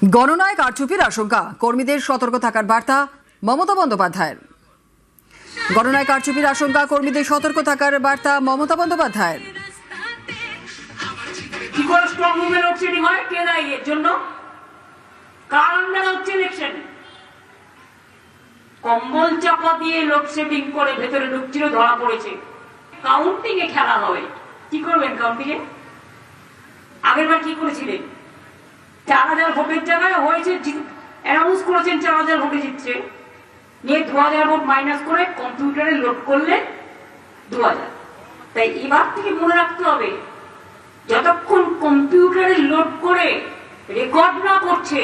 গণনায় কারচুপির আশঙ্কা, কর্মীদের সতর্ক থাকার বার্তা মমতা বন্দ্যোপাধ্যায়ের। গণনায় কারচুপির আশঙ্কা, কর্মীদের সতর্ক থাকার বার্তা মমতা বন্দ্যোপাধ্যায়ের। কি করে স্ট্রং রুমে লোডশেডিং হয়? কে দায়ী এর জন্য? কারণটা হচ্ছে ইলেকশন। কম্বল চাপা দিয়ে লোডশেডিং করে ভেতরে ঢুকছিল, ধরা পড়েছে। কাউন্টিং এ খেলা হবে। কি করবেন কাউন্টিং এ? আগের বার কি করেছিলেন? 4000 ভোটের জায়গায় হয়েছে, অ্যানাউন্স করেছেন 4000 ভোটে জিতছে, নিয়ে 2000 ভোট মাইনাস করে কম্পিউটারে লোড করলেন 2000। তাই এবার থেকে মনে রাখতে হবে, যতক্ষণ কম্পিউটারে লোড করে রেকর্ড না করছে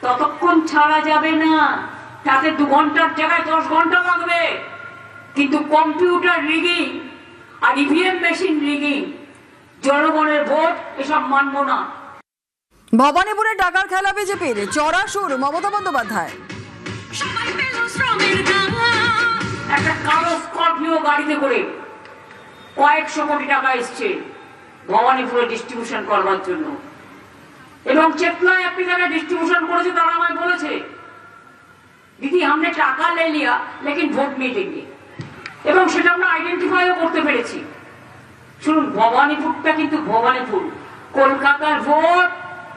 ততক্ষণ ছাড়া যাবে না। তাতে 2 ঘন্টার জায়গায় 10 ঘন্টা লাগবে। কিন্তু কম্পিউটার রিগিং আর ইভিএম মেশিন রিগিং, জনগণের ভোট, এসব মানব না। ভবানীপুরে টাকার খেলা বিজেপির, চড়া সুর মমতা বন্দ্যোপাধ্যায়। একটা কালো স্করপিও গাড়িতে করে কয়েকশো কোটি টাকা এসছে ভবানীপুরে ডিস্ট্রিবিউশন করবার জন্য, এবং চেতলায় একটি জায়গায় ডিস্ট্রিবিউশন করেছে। তারা আমায় বলেছে, দিদি हमने টাকা ले लिया लेकिन ভোট नहीं देंगे, এবং সেটা আমরা আইডেন্টিফাইও করতে পেরেছি। শুনুন, ভবানীপুরটা কিন্তু ভবানীপুর, কলকাতার ভোট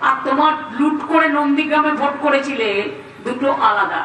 আর তোমার লুট করে নন্দীগ্রামে ভোট করেছিলে দুটো আলাদা।